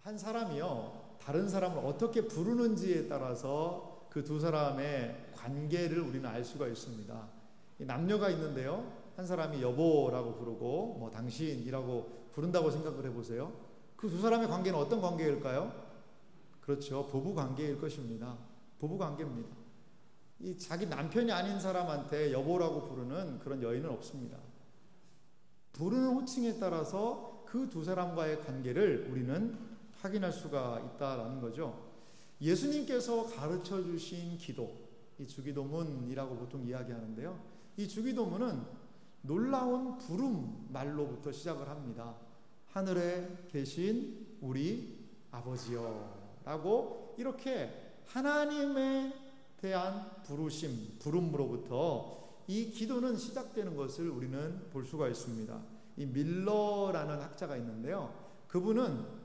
한 사람이요, 다른 사람을 어떻게 부르는지에 따라서 그 두 사람의 관계를 우리는 알 수가 있습니다. 남녀가 있는데요, 한 사람이 여보라고 부르고 뭐 당신이라고 부른다고 생각을 해보세요. 그 두 사람의 관계는 어떤 관계일까요? 그렇죠, 부부 관계일 것입니다. 부부 관계입니다. 이 자기 남편이 아닌 사람한테 여보라고 부르는 그런 여인은 없습니다. 부르는 호칭에 따라서 그 두 사람과의 관계를 우리는 확인할 수가 있다라는 거죠. 예수님께서 가르쳐 주신 기도, 이 주기도문이라고 보통 이야기하는데요, 이 주기도문은 놀라운 부름 말로부터 시작을 합니다. 하늘에 계신 우리 아버지여 라고, 이렇게 하나님에 대한 부르심, 부름으로부터 이 기도는 시작되는 것을 우리는 볼 수가 있습니다. 이 밀러라는 학자가 있는데요, 그분은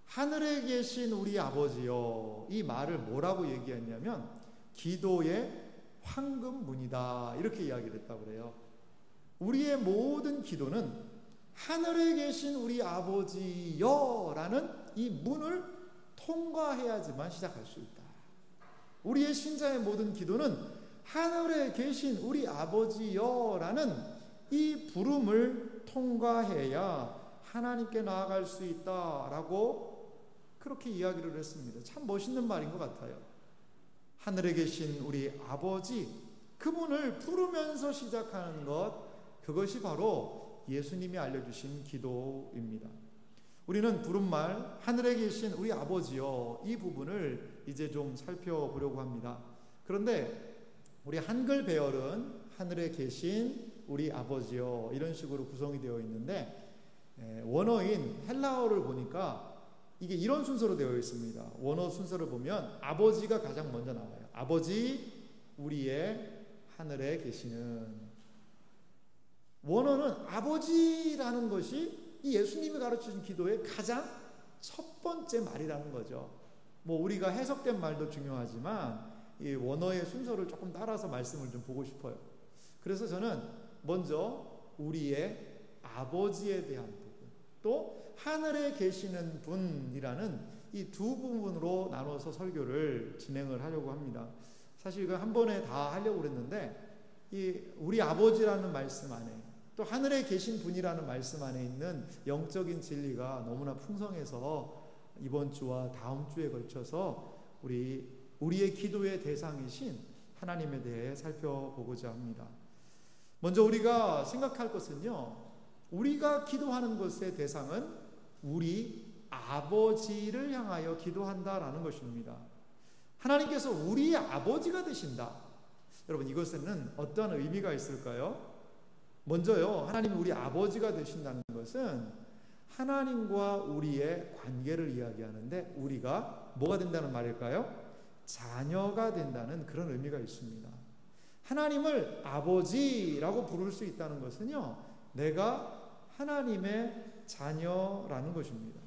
하늘에 계신 우리 아버지여, 이 말을 뭐라고 얘기했냐면 기도의 황금문이다, 이렇게 이야기를 했다고 그래요. 우리의 모든 기도는 하늘에 계신 우리 아버지여 라는 이 문을 통과해야지만 시작할 수 있다. 우리의 신자의 모든 기도는 하늘에 계신 우리 아버지여 라는 이 부름을 통과해야 하나님께 나아갈 수 있다라고 그렇게 이야기를 했습니다. 참 멋있는 말인 것 같아요. 하늘에 계신 우리 아버지, 그분을 부르면서 시작하는 것, 그것이 바로 예수님이 알려주신 기도입니다. 우리는 부름말 하늘에 계신 우리 아버지요, 이 부분을 이제 좀 살펴보려고 합니다. 그런데 우리 한글 배열은 하늘에 계신 우리 아버지요, 이런 식으로 구성이 되어 있는데, 원어인 헬라어를 보니까 이게 이런 순서로 되어 있습니다. 원어 순서를 보면 아버지가 가장 먼저 나와요. 아버지, 우리의 하늘에 계시는. 원어는 아버지라는 것이 이 예수님이 가르쳐준 기도의 가장 첫 번째 말이라는 거죠. 뭐 우리가 해석된 말도 중요하지만 이 원어의 순서를 조금 따라서 말씀을 좀 보고 싶어요. 그래서 저는 먼저 우리의 아버지에 대한 부분, 또 하늘에 계시는 분이라는 이 두 부분으로 나눠서 설교를 진행을 하려고 합니다. 사실 이거 한 번에 다 하려고 그랬는데, 이 우리 아버지라는 말씀 안에, 또 하늘에 계신 분이라는 말씀 안에 있는 영적인 진리가 너무나 풍성해서 이번 주와 다음 주에 걸쳐서 우리의 기도의 대상이신 하나님에 대해 살펴보고자 합니다. 먼저 우리가 생각할 것은요, 우리가 기도하는 것의 대상은 우리 아버지를 향하여 기도한다라는 것입니다. 하나님께서 우리의 아버지가 되신다. 여러분, 이것에는 어떠한 의미가 있을까요? 먼저요, 하나님이 우리 아버지가 되신다는 것은 하나님과 우리의 관계를 이야기하는데, 우리가 뭐가 된다는 말일까요? 자녀가 된다는 그런 의미가 있습니다. 하나님을 아버지라고 부를 수 있다는 것은요, 내가 하나님의 자녀라는 것입니다.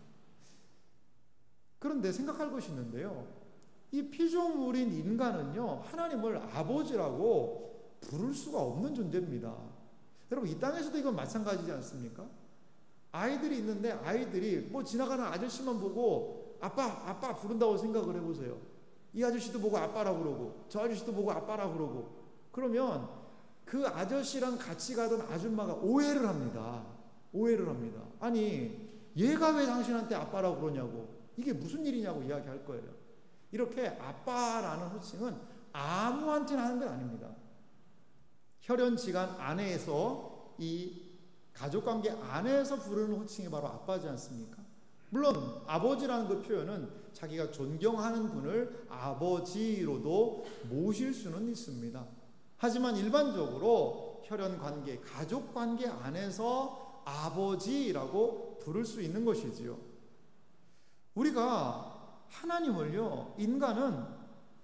그런데 생각할 것이 있는데요, 이 피조물인 인간은요, 하나님을 아버지라고 부를 수가 없는 존재입니다. 여러분, 이 땅에서도 이건 마찬가지지 않습니까? 아이들이 있는데 아이들이 뭐 지나가는 아저씨만 보고 아빠 부른다고 생각을 해보세요. 이 아저씨도 보고 아빠라고 그러고 저 아저씨도 보고 아빠라고 그러고, 그러면 그 아저씨랑 같이 가던 아줌마가 오해를 합니다. 아니, 얘가 왜 당신한테 아빠라고 그러냐고, 이게 무슨 일이냐고 이야기할 거예요. 이렇게 아빠라는 호칭은 아무한테나 하는 건 아닙니다. 혈연지간 안에서, 이 가족관계 안에서 부르는 호칭이 바로 아빠지 않습니까? 물론 아버지라는 그 표현은 자기가 존경하는 분을 아버지로도 모실 수는 있습니다. 하지만 일반적으로 혈연관계, 가족관계 안에서 아버지라고 부를 수 있는 것이지요. 우리가 하나님을요, 인간은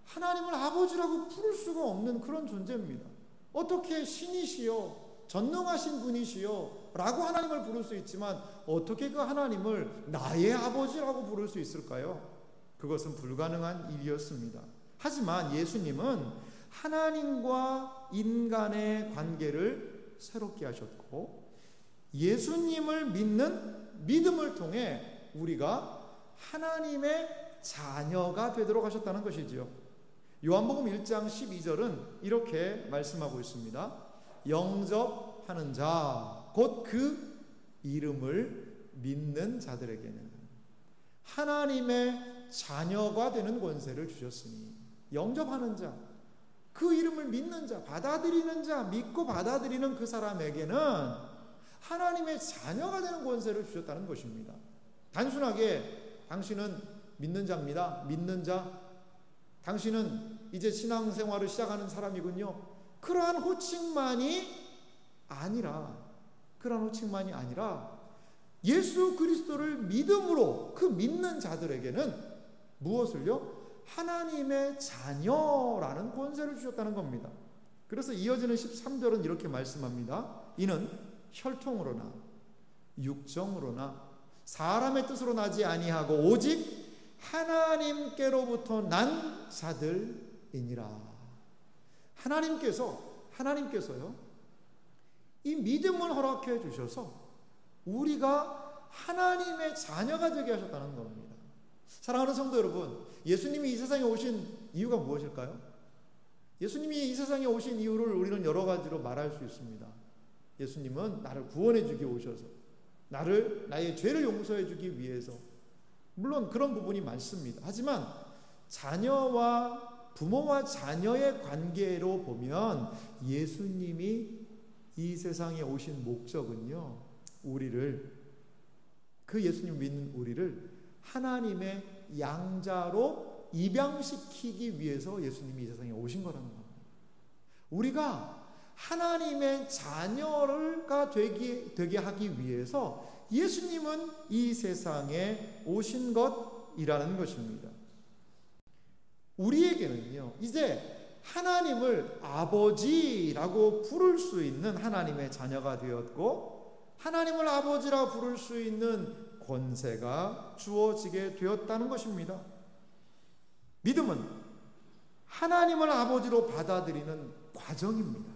하나님을 아버지라고 부를 수가 없는 그런 존재입니다. 어떻게 신이시여, 전능하신 분이시여 라고 하나님을 부를 수 있지만, 어떻게 그 하나님을 나의 아버지라고 부를 수 있을까요? 그것은 불가능한 일이었습니다. 하지만 예수님은 하나님과 인간의 관계를 새롭게 하셨고, 예수님을 믿는 믿음을 통해 우리가 하나님의 자녀가 되도록 하셨다는 것이지요. 요한복음 1장 12절은 이렇게 말씀하고 있습니다. 영접하는 자, 곧 그 이름을 믿는 자들에게는 하나님의 자녀가 되는 권세를 주셨으니, 영접하는 자, 그 이름을 믿는 자, 받아들이는 자, 믿고 받아들이는 그 사람에게는 하나님의 자녀가 되는 권세를 주셨다는 것입니다. 단순하게 당신은 믿는 자입니다, 믿는 자, 당신은 이제 신앙생활을 시작하는 사람이군요, 그러한 호칭만이 아니라 예수 그리스도를 믿음으로 그 믿는 자들에게는 무엇을요? 하나님의 자녀라는 권세를 주셨다는 겁니다. 그래서 이어지는 13절은 이렇게 말씀합니다. 이는 혈통으로나 육정으로나 사람의 뜻으로 나지 아니하고 오직 하나님께로부터 난 자들이니라. 하나님께서요, 이 믿음을 허락해 주셔서 우리가 하나님의 자녀가 되게 하셨다는 겁니다. 사랑하는 성도 여러분, 예수님이 이 세상에 오신 이유가 무엇일까요? 예수님이 이 세상에 오신 이유를 우리는 여러 가지로 말할 수 있습니다. 예수님은 나를 구원해 주기 오셔서, 나의 죄를 용서해 주기 위해서, 물론 그런 부분이 많습니다. 하지만 부모와 자녀의 관계로 보면 예수님이 이 세상에 오신 목적은요, 그 예수님 믿는 우리를 하나님의 양자로 입양시키기 위해서 예수님이 이 세상에 오신 거라는 겁니다. 우리가 하나님의 자녀가 되게 하기 위해서 예수님은 이 세상에 오신 것이라는 것입니다. 우리에게는요, 이제 하나님을 아버지라고 부를 수 있는 하나님의 자녀가 되었고, 하나님을 아버지라 부를 수 있는 권세가 주어지게 되었다는 것입니다. 믿음은 하나님을 아버지로 받아들이는 과정입니다.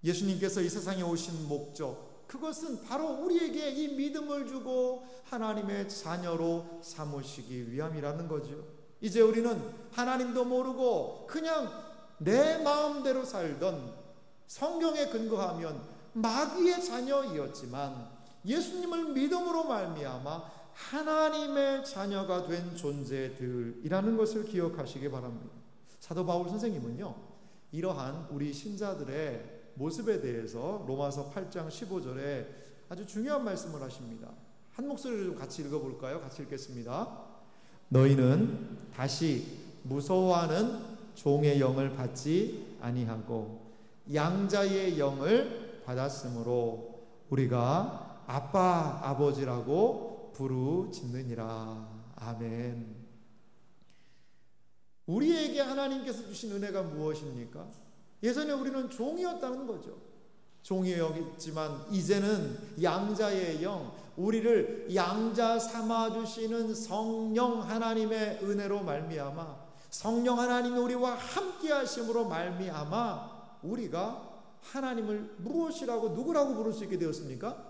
예수님께서 이 세상에 오신 목적, 그것은 바로 우리에게 이 믿음을 주고 하나님의 자녀로 삼으시기 위함이라는 거죠. 이제 우리는 하나님도 모르고 그냥 내 마음대로 살던, 성경에 근거하면 마귀의 자녀이었지만 예수님을 믿음으로 말미암아 하나님의 자녀가 된 존재들이라는 것을 기억하시기 바랍니다. 사도 바울 선생님은요, 이러한 우리 신자들의 모습에 대해서 로마서 8장 15절에 아주 중요한 말씀을 하십니다. 한 목소리로 좀 같이 읽어볼까요? 같이 읽겠습니다. 너희는 다시 무서워하는 종의 영을 받지 아니하고 양자의 영을 받았으므로 우리가 아빠 아버지라고 부르짖느니라. 아멘. 우리에게 하나님께서 주신 은혜가 무엇입니까? 예전에 우리는 종이었다는 거죠. 종이었지만 이제는 양자의 영, 우리를 양자 삼아주시는 성령 하나님의 은혜로 말미암아, 성령 하나님이 우리와 함께 하심으로 말미암아 우리가 하나님을 무엇이라고, 누구라고 부를 수 있게 되었습니까?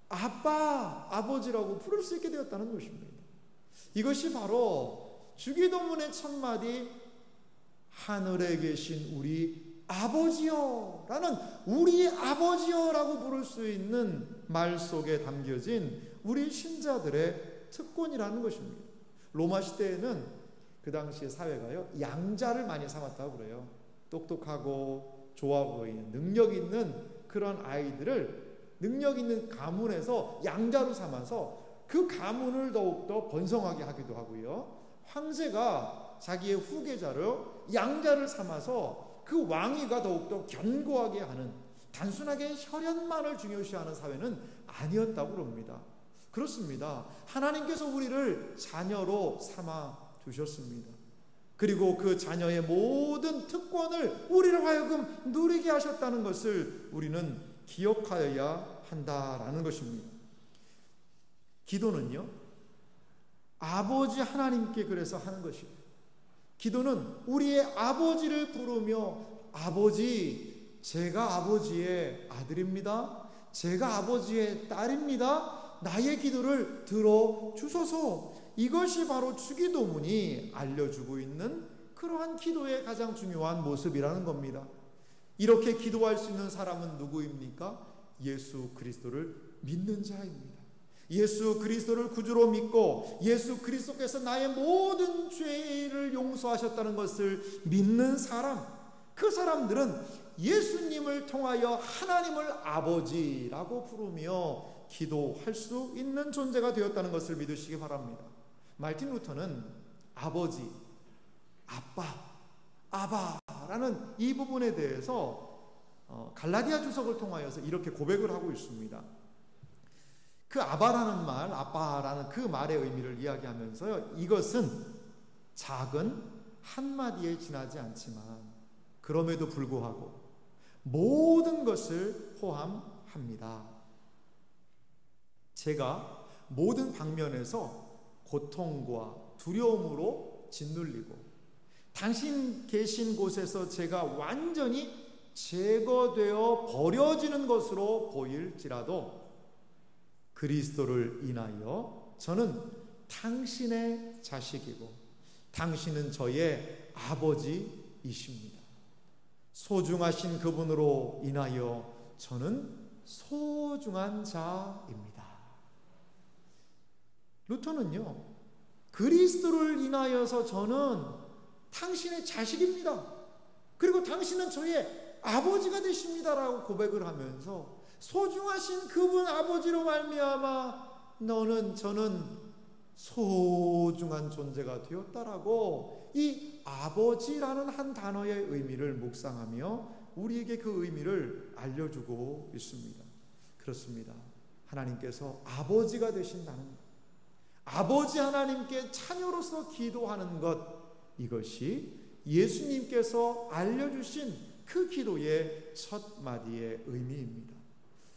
아빠, 아버지라고 부를 수 있게 되었다는 것입니다. 이것이 바로 주기도문의 첫마디 하늘에 계신 우리 아버지여 라는, 우리 아버지여라고 부를 수 있는 말 속에 담겨진 우리 신자들의 특권이라는 것입니다. 로마 시대에는 그 당시의 사회가요, 양자를 많이 삼았다고 그래요. 똑똑하고 좋아 보이는 능력 있는 그런 아이들을 능력 있는 가문에서 양자로 삼아서 그 가문을 더욱더 번성하게 하기도 하고요, 황제가 자기의 후계자로 양자를 삼아서 그 왕위가 더욱더 견고하게 하는, 단순하게 혈연만을 중요시하는 사회는 아니었다고 그럽니다. 그렇습니다. 하나님께서 우리를 자녀로 삼아 주셨습니다. 그리고 그 자녀의 모든 특권을 우리를 하여금 누리게 하셨다는 것을 우리는 기억하여야 한다라는 것입니다. 기도는요, 아버지 하나님께 그래서 하는 것이에요. 기도는 우리의 아버지를 부르며, 아버지, 제가 아버지의 아들입니다. 제가 아버지의 딸입니다. 나의 기도를 들어주소서. 이것이 바로 주기도문이 알려주고 있는 그러한 기도의 가장 중요한 모습이라는 겁니다. 이렇게 기도할 수 있는 사람은 누구입니까? 예수 그리스도를 믿는 자입니다. 예수 그리스도를 구주로 믿고 예수 그리스도께서 나의 모든 죄를 용서하셨다는 것을 믿는 사람, 그 사람들은 예수님을 통하여 하나님을 아버지라고 부르며 기도할 수 있는 존재가 되었다는 것을 믿으시기 바랍니다. 말틴 루터는 아버지, 아빠, 아바라는 이 부분에 대해서 갈라디아 주석을 통하여서 이렇게 고백을 하고 있습니다. 그 아바라는 말, 아빠라는 그 말의 의미를 이야기하면서요, 이것은 작은 한마디에 지나지 않지만 그럼에도 불구하고 모든 것을 포함합니다. 제가 모든 방면에서 고통과 두려움으로 짓눌리고 당신 계신 곳에서 제가 완전히 제거되어 버려지는 것으로 보일지라도 그리스도를 인하여 저는 당신의 자식이고 당신은 저의 아버지이십니다. 소중하신 그분으로 인하여 저는 소중한 자입니다. 루터는요, 그리스도를 인하여서 저는 당신의 자식입니다. 그리고 당신은 저의 아버지가 되십니다라고 고백을 하면서 소중하신 그분 아버지로 말미암아 저는 소중한 존재가 되었다라고 이 아버지라는 한 단어의 의미를 묵상하며 우리에게 그 의미를 알려주고 있습니다. 그렇습니다. 하나님께서 아버지가 되신다는 것, 아버지 하나님께 자녀로서 기도하는 것, 이것이 예수님께서 알려주신 그 기도의 첫 마디의 의미입니다.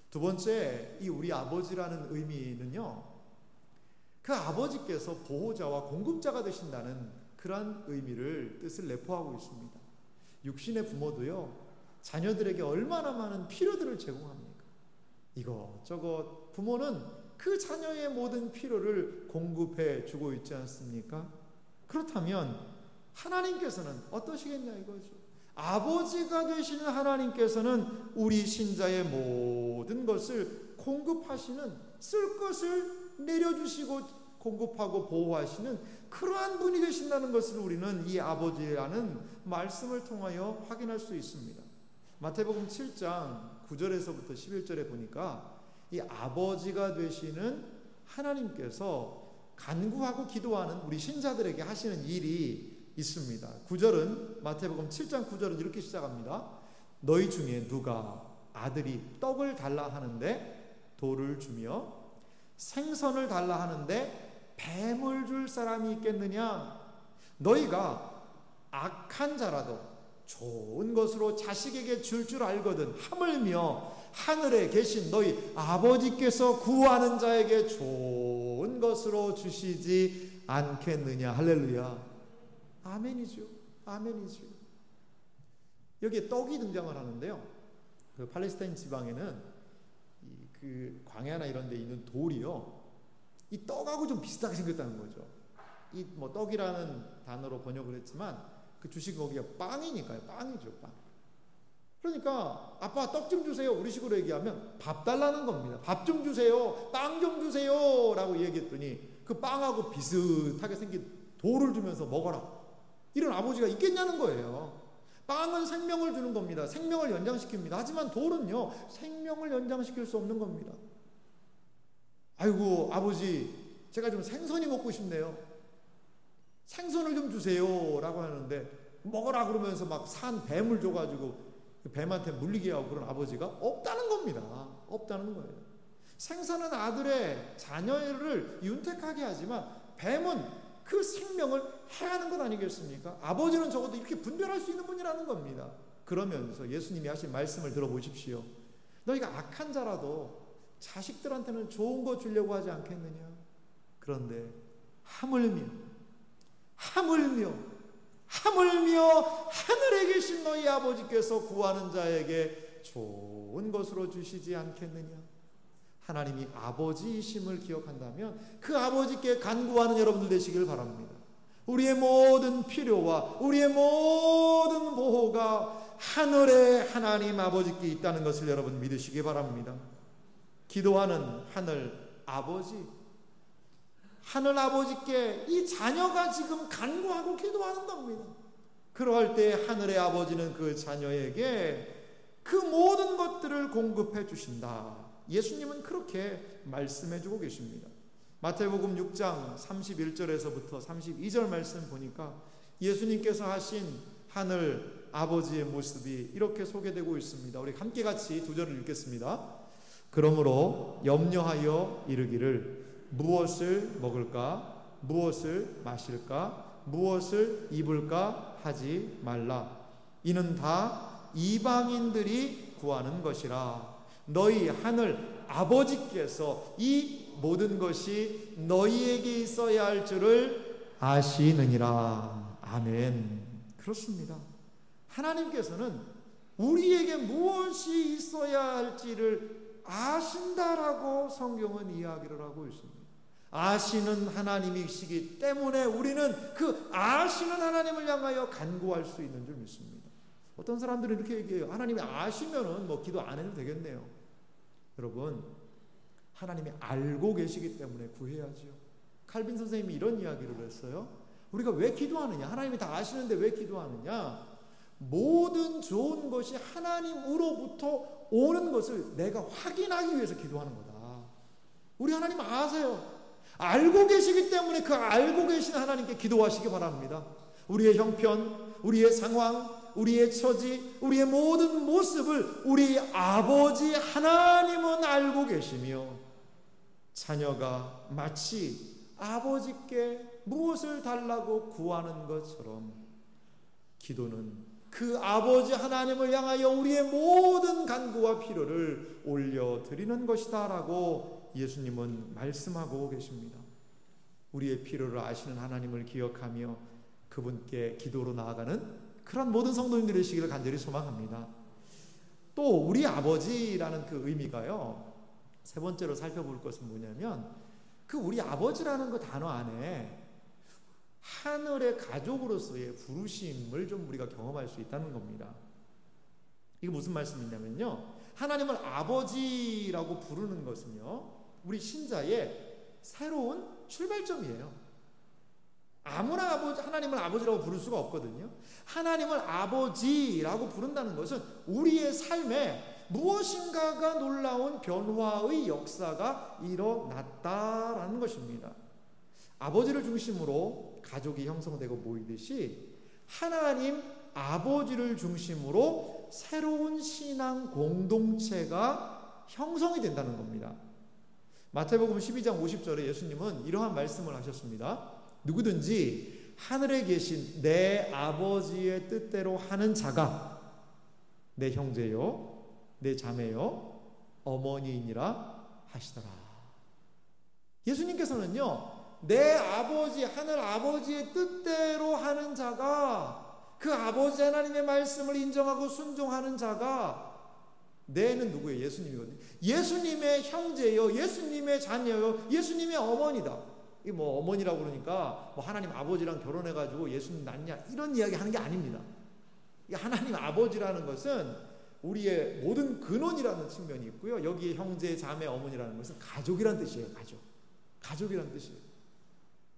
두 번째, 이 우리 아버지라는 의미는요, 그 아버지께서 보호자와 공급자가 되신다는 그러한 의미를, 뜻을 내포하고 있습니다. 육신의 부모도요, 자녀들에게 얼마나 많은 필요들을 제공합니까? 이것저것 부모는 그 자녀의 모든 필요를 공급해 주고 있지 않습니까? 그렇다면 하나님께서는 어떠시겠냐 이거죠. 아버지가 되시는 하나님께서는 우리 신자의 모든 것을 공급하시는, 쓸 것을 내려주시고 공급하고 보호하시는 그러한 분이 되신다는 것을 우리는 이 아버지라는 말씀을 통하여 확인할 수 있습니다. 마태복음 7장 9절에서부터 11절에 보니까 이 아버지가 되시는 하나님께서 간구하고 기도하는 우리 신자들에게 하시는 일이 있습니다. 9절은, 마태복음 7장 9절은 이렇게 시작합니다. 너희 중에 누가 아들이 떡을 달라 하는데 돌을 주며 생선을 달라 하는데 뱀을 줄 사람이 있겠느냐? 너희가 악한 자라도 좋은 것으로 자식에게 줄 알거든 하물며 하늘에 계신 너희 아버지께서 구하는 자에게 좋은 것으로 주시지 않겠느냐. 할렐루야. 아멘이죠. 아멘이죠. 여기에 떡이 등장을 하는데요, 그 팔레스타인 지방에는 그 광야나 이런 데 있는 돌이요, 이 떡하고 좀 비슷하게 생겼다는 거죠. 이 뭐 떡이라는 단어로 번역을 했지만 그 주식 거기가 빵이니까요. 빵이죠, 빵. 그러니까 아빠 떡 좀 주세요, 우리 식으로 얘기하면 밥 달라는 겁니다. 밥 좀 주세요, 빵 좀 주세요 라고 얘기했더니 그 빵하고 비슷하게 생긴 돌을 주면서 먹어라, 이런 아버지가 있겠냐는 거예요. 빵은 생명을 주는 겁니다. 생명을 연장시킵니다. 하지만 돌은요, 생명을 연장시킬 수 없는 겁니다. 아이고 아버지, 제가 좀 생선이 먹고 싶네요, 생선을 좀 주세요 라고 하는데 먹어라 그러면서 막 산 뱀을 줘가지고 뱀한테 물리게 하고 그런 아버지가 없다는 겁니다. 없다는 거예요. 생선은 아들의 자녀를 윤택하게 하지만 뱀은 그 생명을 해하는 것 아니겠습니까? 아버지는 적어도 이렇게 분별할 수 있는 분이라는 겁니다. 그러면서 예수님이 하신 말씀을 들어보십시오. 너희가 악한 자라도 자식들한테는 좋은 거 주려고 하지 않겠느냐? 그런데 하물며 하늘에 계신 너희 아버지께서 구하는 자에게 좋은 것으로 주시지 않겠느냐? 하나님이 아버지이심을 기억한다면 그 아버지께 간구하는 여러분들 되시길 바랍니다. 우리의 모든 필요와 우리의 모든 보호가 하늘의 하나님 아버지께 있다는 것을 여러분 믿으시기 바랍니다. 기도하는 하늘 아버지, 하늘 아버지께 이 자녀가 지금 간구하고 기도하는 겁니다. 그러할 때 하늘의 아버지는 그 자녀에게 그 모든 것들을 공급해 주신다. 예수님은 그렇게 말씀해 주고 계십니다. 마태복음 6장 31절에서부터 32절 말씀 보니까 예수님께서 하신 하늘 아버지의 모습이 이렇게 소개되고 있습니다. 우리 함께 같이 두 절을 읽겠습니다. 그러므로 염려하여 이르기를 무엇을 먹을까, 무엇을 마실까, 무엇을 입을까 하지 말라. 이는 다 이방인들이 구하는 것이라. 너희 하늘 아버지께서 이 모든 것이 너희에게 있어야 할 줄을 아시느니라. 아멘. 그렇습니다. 하나님께서는 우리에게 무엇이 있어야 할지를 아신다라고 성경은 이야기를 하고 있습니다. 아시는 하나님이시기 때문에 우리는 그 아시는 하나님을 향하여 간구할 수 있는 줄 믿습니다. 어떤 사람들은 이렇게 얘기해요. 하나님이 아시면은 뭐 기도 안 해도 되겠네요. 여러분, 하나님이 알고 계시기 때문에 구해야죠. 칼빈 선생님이 이런 이야기를 했어요. 우리가 왜 기도하느냐? 하나님이 다 아시는데 왜 기도하느냐? 모든 좋은 것이 하나님으로부터 오는 것을 내가 확인하기 위해서 기도하는 거다. 우리 하나님 아세요. 알고 계시기 때문에 그 알고 계신 하나님께 기도하시기 바랍니다. 우리의 형편, 우리의 상황, 우리의 처지, 우리의 모든 모습을 우리 아버지 하나님은 알고 계시며 자녀가 마치 아버지께 무엇을 달라고 구하는 것처럼 기도는 그 아버지 하나님을 향하여 우리의 모든 간구와 필요를 올려드리는 것이다 라고 예수님은 말씀하고 계십니다. 우리의 필요를 아시는 하나님을 기억하며 그분께 기도로 나아가는 그런 모든 성도님들이 되시기를 간절히 소망합니다. 또 우리 아버지라는 그 의미가요, 세 번째로 살펴볼 것은 뭐냐면 그 우리 아버지라는 그 단어 안에 하늘의 가족으로서의 부르심을 좀 우리가 경험할 수 있다는 겁니다. 이게 무슨 말씀이냐면요, 하나님을 아버지라고 부르는 것은요 우리 신자의 새로운 출발점이에요. 아무나 하나님을 아버지라고 부를 수가 없거든요. 하나님을 아버지라고 부른다는 것은 우리의 삶에 무엇인가가 놀라운 변화의 역사가 일어났다라는 것입니다. 아버지를 중심으로 가족이 형성되고 모이듯이 하나님 아버지를 중심으로 새로운 신앙 공동체가 형성이 된다는 겁니다. 마태복음 12장 50절에 예수님은 이러한 말씀을 하셨습니다. 누구든지 하늘에 계신 내 아버지의 뜻대로 하는 자가 내 형제요, 내 자매요, 어머니이니라 하시더라. 예수님께서는요, 내 아버지, 하늘 아버지의 뜻대로 하는 자가, 그 아버지 하나님의 말씀을 인정하고 순종하는 자가, 내는 누구예요? 예수님이거든요. 예수님의 형제요, 예수님의 자녀요, 예수님의 어머니다. 이 뭐 어머니라고 그러니까 뭐 하나님 아버지랑 결혼해가지고 예수님 낳냐 이런 이야기 하는 게 아닙니다. 이 하나님 아버지라는 것은 우리의 모든 근원이라는 측면이 있고요. 여기에 형제, 자매, 어머니라는 것은 가족이란 뜻이에요. 가족이란 뜻이에요.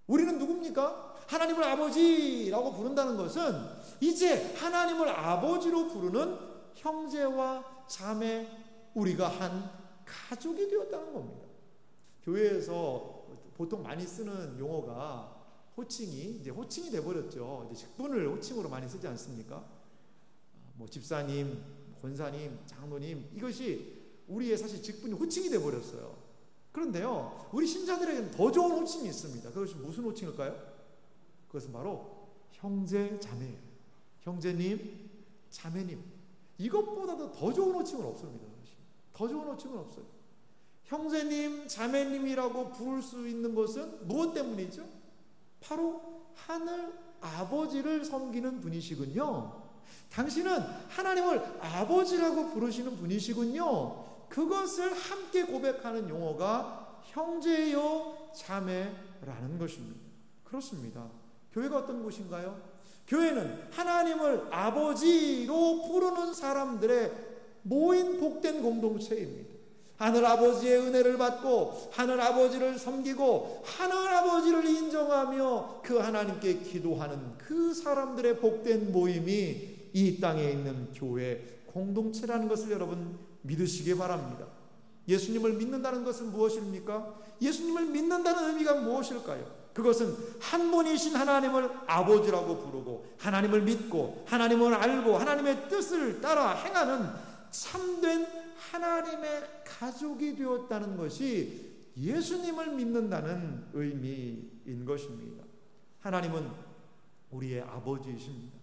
우리는 누굽니까? 하나님을 아버지라고 부른다는 것은 이제 하나님을 아버지로 부르는 형제와 자매, 우리가 한 가족이 되었다는 겁니다. 교회에서 보통 많이 쓰는 용어가 호칭이 이제 호칭이 돼버렸죠. 이제 직분을 호칭으로 많이 쓰지 않습니까? 뭐 집사님, 권사님, 장로님, 이것이 우리의 사실 직분이 호칭이 돼버렸어요. 그런데요, 우리 신자들에게는 더 좋은 호칭이 있습니다. 그것이 무슨 호칭일까요? 그것은 바로 형제, 자매예요. 형제님, 자매님. 이것보다도 더 좋은 호칭은 없습니다. 더 좋은 호칭은 없어요. 형제님, 자매님이라고 부를 수 있는 것은 무엇 때문이죠? 바로 하늘 아버지를 섬기는 분이시군요. 당신은 하나님을 아버지라고 부르시는 분이시군요. 그것을 함께 고백하는 용어가 형제요 자매라는 것입니다. 그렇습니다. 교회가 어떤 곳인가요? 교회는 하나님을 아버지로 부르는 사람들의 모인 복된 공동체입니다. 하늘 아버지의 은혜를 받고 하늘 아버지를 섬기고 하늘 아버지를 인정하며 그 하나님께 기도하는 그 사람들의 복된 모임이 이 땅에 있는 교회 공동체라는 것을 여러분 믿으시기 바랍니다. 예수님을 믿는다는 것은 무엇입니까? 예수님을 믿는다는 의미가 무엇일까요? 그것은 한 분이신 하나님을 아버지라고 부르고 하나님을 믿고 하나님을 알고 하나님의 뜻을 따라 행하는 참된 하나님의 가족이 되었다는 것이 예수님을 믿는다는 의미인 것입니다. 하나님은 우리의 아버지이십니다.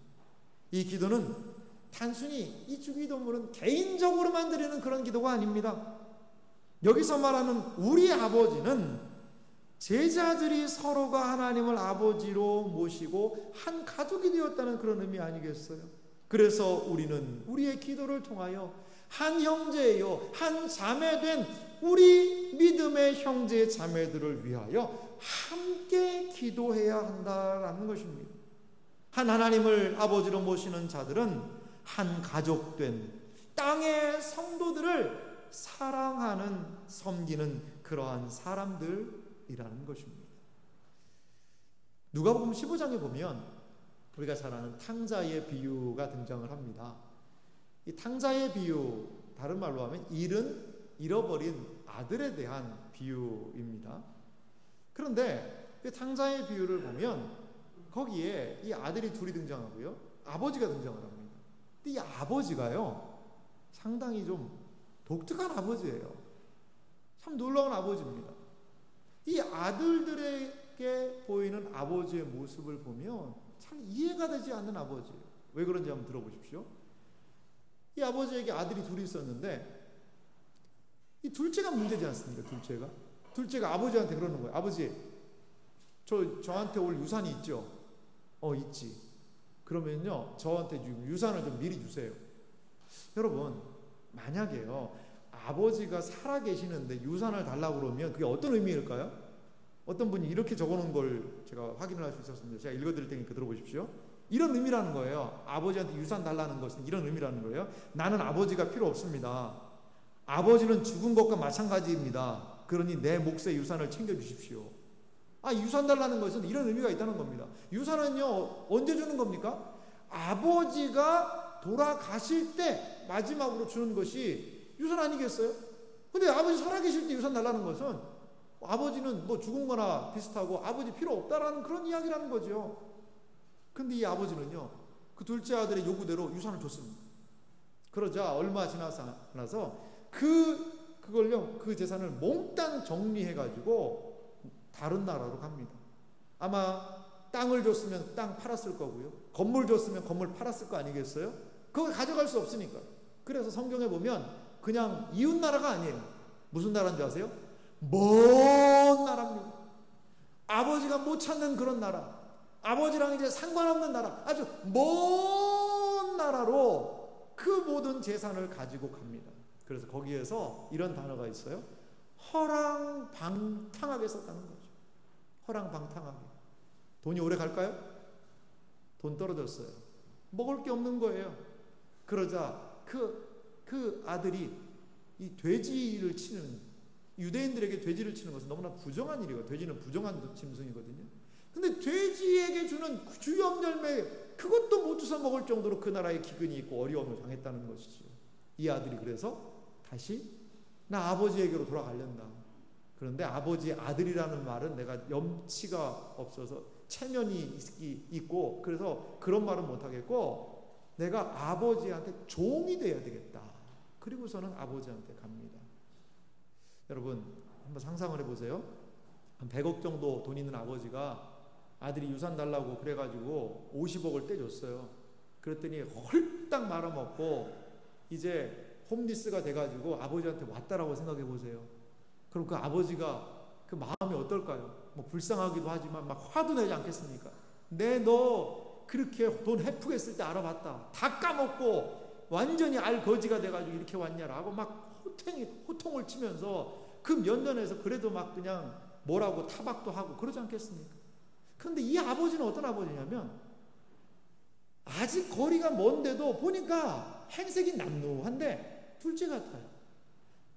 이 기도는 단순히 이 주기도문은 개인적으로만 드리는 그런 기도가 아닙니다. 여기서 말하는 우리 아버지는 제자들이 서로가 하나님을 아버지로 모시고 한 가족이 되었다는 그런 의미 아니겠어요? 그래서 우리는 우리의 기도를 통하여 한 형제요 한 자매된 우리 믿음의 형제 자매들을 위하여 함께 기도해야 한다라는 것입니다. 한 하나님을 아버지로 모시는 자들은 한 가족된 땅의 성도들을 사랑하는 섬기는 그러한 사람들이라는 것입니다. 누가복음 15장에 보면 우리가 잘 아는 탕자의 비유가 등장을 합니다. 이 탕자의 비유, 다른 말로 하면 잃어버린 아들에 대한 비유입니다. 그런데 그 탕자의 비유를 보면 거기에 이 아들이 둘이 등장하고요, 아버지가 등장을 합니다. 근데 이 아버지가요 상당히 좀 독특한 아버지예요. 참 놀라운 아버지입니다. 이 아들들에게 보이는 아버지의 모습을 보면 참 이해가 되지 않는 아버지예요. 왜 그런지 한번 들어보십시오. 이 아버지에게 아들이 둘이 있었는데 이 둘째가 문제지 않습니까? 둘째가 아버지한테 그러는 거예요. 아버지, 저한테 올 유산이 있죠? 있지. 그러면요 저한테 유산을 좀 미리 주세요. 여러분, 만약에요 아버지가 살아 계시는데 유산을 달라고 그러면 그게 어떤 의미일까요? 어떤 분이 이렇게 적어놓은 걸 제가 확인을 할 수 있었습니다. 제가 읽어드릴 테니까 들어보십시오. 이런 의미라는 거예요. 아버지한테 유산 달라는 것은 이런 의미라는 거예요. 나는 아버지가 필요 없습니다. 아버지는 죽은 것과 마찬가지입니다. 그러니 내 몫의 유산을 챙겨주십시오. 유산 달라는 것은 이런 의미가 있다는 겁니다. 유산은요 언제 주는 겁니까? 아버지가 돌아가실 때 마지막으로 주는 것이 유산 아니겠어요? 근데 아버지 살아계실 때 유산 달라는 것은 아버지는 뭐 죽은 거나 비슷하고 아버지 필요 없다라는 그런 이야기라는 거죠. 근데 이 아버지는요 그 둘째 아들의 요구대로 유산을 줬습니다. 그러자 얼마 지나서 그걸요 그 재산을 몽땅 정리해가지고 다른 나라로 갑니다. 아마 땅을 줬으면 땅 팔았을 거고요, 건물 줬으면 건물 팔았을 거 아니겠어요? 그걸 가져갈 수 없으니까. 그래서 성경에 보면 그냥 이웃 나라가 아니에요. 무슨 나라인 줄 아세요? 먼 나라입니다. 아버지가 못 찾는 그런 나라, 아버지랑 이제 상관없는 나라, 아주 먼 나라로 그 모든 재산을 가지고 갑니다. 그래서 거기에서 이런 단어가 있어요. 허랑방탕하게 썼다는 거죠. 허랑방탕하게. 돈이 오래 갈까요? 돈 떨어졌어요. 먹을 게 없는 거예요. 그러자 그 아들이 이 돼지를 치는, 유대인들에게 돼지를 치는 것은 너무나 부정한 일이고, 돼지는 부정한 짐승이거든요. 근데 돼지에게 주는 주염 열매 그것도 못 주워 먹을 정도로 그 나라에 기근이 있고 어려움을 당했다는 것이죠. 이 아들이 그래서 다시 나 아버지에게로 돌아가련다. 그런데 아버지의 아들이라는 말은 내가 염치가 없어서 체면이 있고 그래서 그런 말은 못하겠고 내가 아버지한테 종이 돼야 되겠다. 그리고서는 아버지한테 갑니다. 여러분 한번 상상을 해보세요. 한 100억 정도 돈 있는 아버지가 아들이 유산 달라고 그래가지고 50억을 떼줬어요. 그랬더니 홀딱 말아먹고 이제 홈리스가 돼가지고 아버지한테 왔다라고 생각해 보세요. 그럼 그 아버지가 그 마음이 어떨까요? 뭐 불쌍하기도 하지만 막 화도 내지 않겠습니까? 너 그렇게 돈 헤프게 쓸 때 알아봤다. 다 까먹고 완전히 알거지가 돼가지고 이렇게 왔냐라고 막 호통을 치면서 그 면전에서 그래도 막 그냥 뭐라고 타박도 하고 그러지 않겠습니까? 그런데 이 아버지는 어떤 아버지냐면 아직 거리가 먼데도 보니까 행색이 남루한데 둘째 같아요.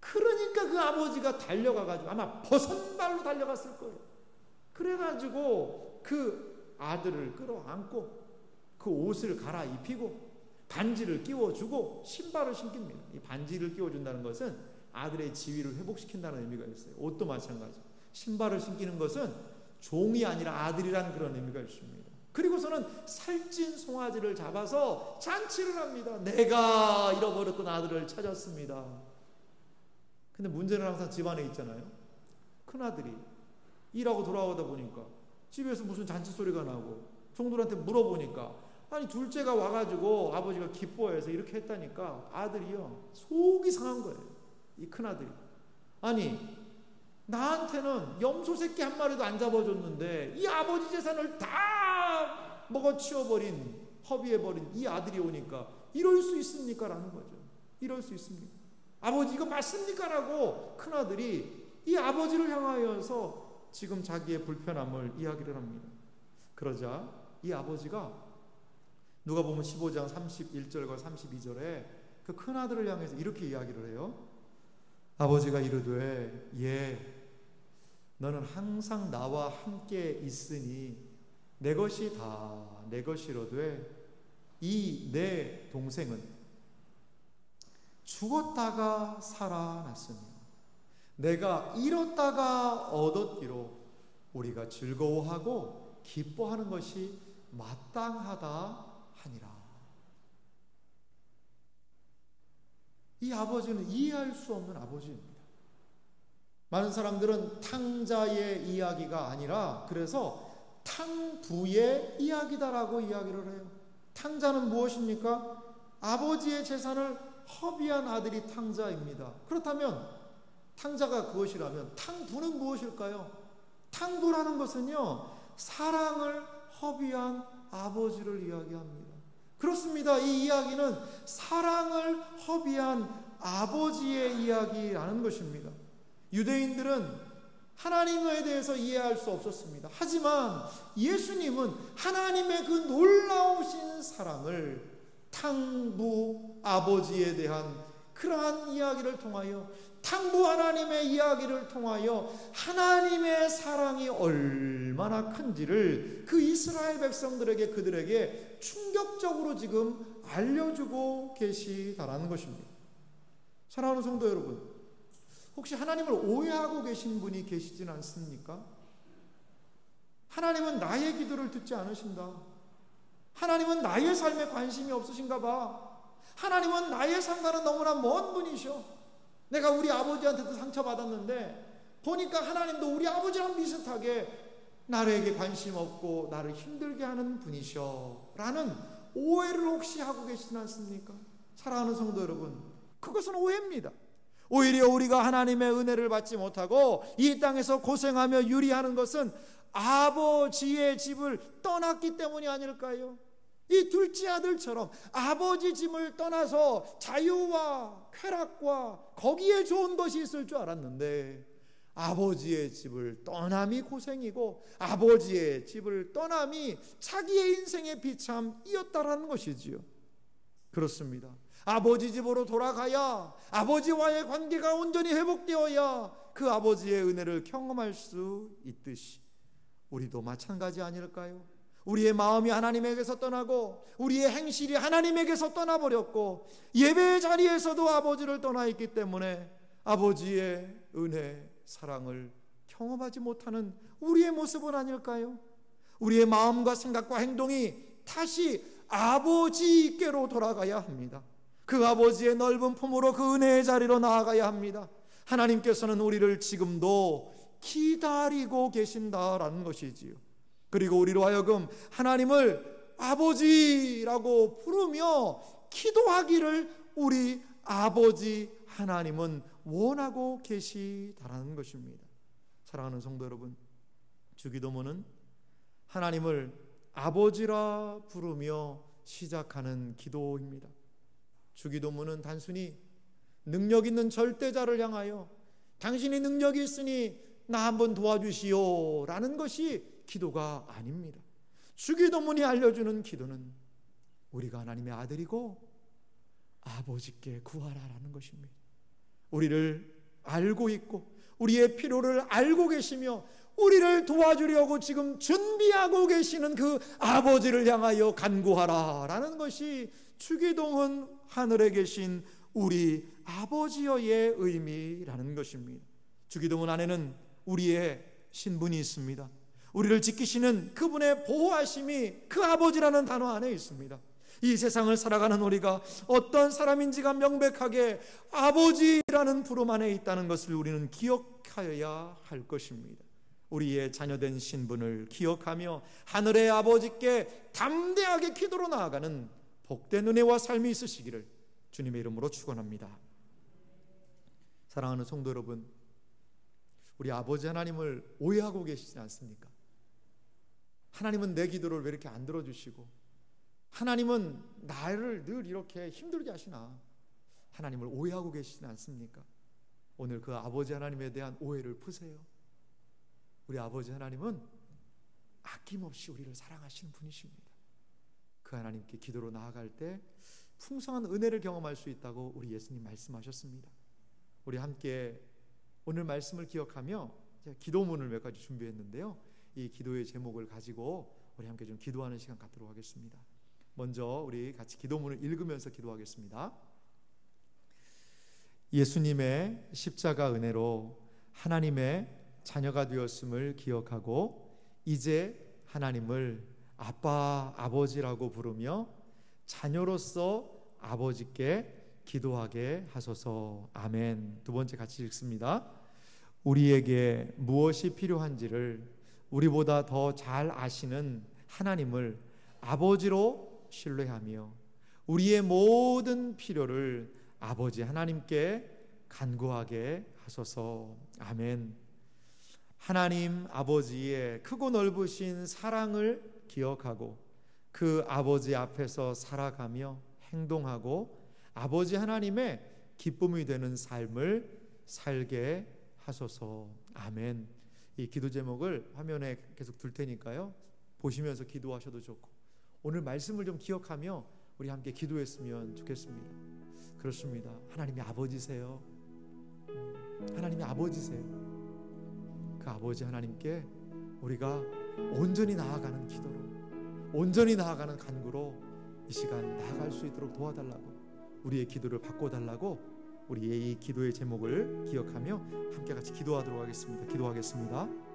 그러니까 그 아버지가 달려가가지고 아마 버선발로 달려갔을 거예요. 그래가지고 그 아들을 끌어안고 그 옷을 갈아입히고 반지를 끼워주고 신발을 신깁니다. 이 반지를 끼워준다는 것은 아들의 지위를 회복시킨다는 의미가 있어요. 옷도 마찬가지. 신발을 신기는 것은 종이 아니라 아들이라는 그런 의미가 있습니다. 그리고서는 살찐 송아지를 잡아서 잔치를 합니다. 내가 잃어버렸던 아들을 찾았습니다. 근데 문제는 항상 집안에 있잖아요. 큰아들이 일하고 돌아오다 보니까 집에서 무슨 잔치 소리가 나고 종들한테 물어보니까 아니 둘째가 와가지고 아버지가 기뻐해서 이렇게 했다니까 아들이요 속이 상한 거예요. 이 큰아들이 아니 나한테는 염소 새끼 한 마리도 안 잡아줬는데 이 아버지 재산을 다 먹어치워버린 허비해버린 이 아들이 오니까 이럴 수 있습니까? 라는 거죠. 이럴 수 있습니까? 아버지 이거 맞습니까? 라고 큰아들이 이 아버지를 향하여서 지금 자기의 불편함을 이야기를 합니다. 그러자 이 아버지가 누가복음 15장 31절과 32절에 그 큰아들을 향해서 이렇게 이야기를 해요. 아버지가 이르되 예 너는 항상 나와 함께 있으니 내 것이 다 내 것이로되 이 내 동생은 죽었다가 살아났으며 내가 잃었다가 얻었기로 우리가 즐거워하고 기뻐하는 것이 마땅하다 하니라. 이 아버지는 이해할 수 없는 아버지입니다. 많은 사람들은 탕자의 이야기가 아니라 그래서 탕부의 이야기다라고 이야기를 해요. 탕자는 무엇입니까? 아버지의 재산을 허비한 아들이 탕자입니다. 그렇다면 탕자가 그것이라면 탕부는 무엇일까요? 탕부라는 것은요 사랑을 허비한 아버지를 이야기합니다. 그렇습니다. 이 이야기는 사랑을 허비한 아버지의 이야기라는 것입니다. 유대인들은 하나님에 대해서 이해할 수 없었습니다. 하지만 예수님은 하나님의 그 놀라우신 사랑을 탕부 아버지에 대한 그러한 이야기를 통하여 탕부 하나님의 이야기를 통하여 하나님의 사랑이 얼마나 큰지를 그 이스라엘 백성들에게 그들에게 충격적으로 지금 알려주고 계시다라는 것입니다. 사랑하는 성도 여러분, 혹시 하나님을 오해하고 계신 분이 계시진 않습니까? 하나님은 나의 기도를 듣지 않으신다. 하나님은 나의 삶에 관심이 없으신가 봐. 하나님은 나의 상과는 너무나 먼 분이셔. 내가 우리 아버지한테도 상처받았는데 보니까 하나님도 우리 아버지랑 비슷하게 나에게 관심 없고 나를 힘들게 하는 분이셔 라는 오해를 혹시 하고 계시진 않습니까? 사랑하는 성도 여러분, 그것은 오해입니다. 오히려 우리가 하나님의 은혜를 받지 못하고 이 땅에서 고생하며 유리하는 것은 아버지의 집을 떠났기 때문이 아닐까요? 이 둘째 아들처럼 아버지 집을 떠나서 자유와 쾌락과 거기에 좋은 것이 있을 줄 알았는데 아버지의 집을 떠남이 고생이고 아버지의 집을 떠남이 자기의 인생의 비참이었다라는 것이지요. 그렇습니다. 아버지 집으로 돌아가야 아버지와의 관계가 온전히 회복되어야 그 아버지의 은혜를 경험할 수 있듯이 우리도 마찬가지 아닐까요? 우리의 마음이 하나님에게서 떠나고 우리의 행실이 하나님에게서 떠나버렸고 예배의 자리에서도 아버지를 떠나 있기 때문에 아버지의 은혜, 사랑을 경험하지 못하는 우리의 모습은 아닐까요? 우리의 마음과 생각과 행동이 다시 아버지께로 돌아가야 합니다. 그 아버지의 넓은 품으로 그 은혜의 자리로 나아가야 합니다. 하나님께서는 우리를 지금도 기다리고 계신다라는 것이지요. 그리고 우리로 하여금 하나님을 아버지라고 부르며 기도하기를 우리 아버지 하나님은 원하고 계시다라는 것입니다. 사랑하는 성도 여러분, 주기도문은 하나님을 아버지라 부르며 시작하는 기도입니다. 주기도문은 단순히 능력 있는 절대자를 향하여 당신이 능력이 있으니 나 한번 도와주시오 라는 것이 기도가 아닙니다. 주기도문이 알려주는 기도는 우리가 하나님의 아들이고 아버지께 구하라라는 것입니다. 우리를 알고 있고 우리의 필요를 알고 계시며 우리를 도와주려고 지금 준비하고 계시는 그 아버지를 향하여 간구하라라는 것이 주기도문 하늘에 계신 우리 아버지여의 의미라는 것입니다. 주기도문 안에는 우리의 신분이 있습니다. 우리를 지키시는 그분의 보호하심이 그 아버지라는 단어 안에 있습니다. 이 세상을 살아가는 우리가 어떤 사람인지가 명백하게 아버지라는 부름 안에 있다는 것을 우리는 기억하여야 할 것입니다. 우리의 자녀된 신분을 기억하며 하늘의 아버지께 담대하게 기도로 나아가는 복된 은혜와 삶이 있으시기를 주님의 이름으로 축원합니다. 사랑하는 성도 여러분, 우리 아버지 하나님을 오해하고 계시지 않습니까? 하나님은 내 기도를 왜 이렇게 안 들어주시고, 하나님은 나를 늘 이렇게 힘들게 하시나, 하나님을 오해하고 계시지 않습니까? 오늘 그 아버지 하나님에 대한 오해를 푸세요. 우리 아버지 하나님은 아낌없이 우리를 사랑하시는 분이십니다. 그 하나님께 기도로 나아갈 때 풍성한 은혜를 경험할 수 있다고 우리 예수님 말씀하셨습니다. 우리 함께 오늘 말씀을 기억하며 기도문을 몇 가지 준비했는데요, 이 기도의 제목을 가지고 우리 함께 좀 기도하는 시간 갖도록 하겠습니다. 먼저 우리 같이 기도문을 읽으면서 기도하겠습니다. 예수님의 십자가 은혜로 하나님의 자녀가 되었음을 기억하고 이제 하나님을 아빠, 아버지라고 부르며 자녀로서 아버지께 기도하게 하소서. 아멘. 두 번째 같이 읽습니다. 우리에게 무엇이 필요한지를 우리보다 더 잘 아시는 하나님을 아버지로 신뢰하며 우리의 모든 필요를 아버지 하나님께 간구하게 하소서. 아멘. 하나님 아버지의 크고 넓으신 사랑을 기억하고 그 아버지 앞에서 살아가며 행동하고 아버지 하나님의 기쁨이 되는 삶을 살게 하소서. 아멘. 이 기도 제목을 화면에 계속 둘 테니까요, 보시면서 기도하셔도 좋고 오늘 말씀을 좀 기억하며 우리 함께 기도했으면 좋겠습니다. 그렇습니다. 하나님이 아버지세요. 하나님이 아버지세요. 그 아버지 하나님께 우리가 온전히 나아가는 기도로, 온전히 나아가는 간구로 이 시간 나아갈 수 있도록 도와달라고, 우리의 기도를 바꿔달라고 우리의 이 기도의 제목을 기억하며 함께 같이 기도하도록 하겠습니다. 기도하겠습니다.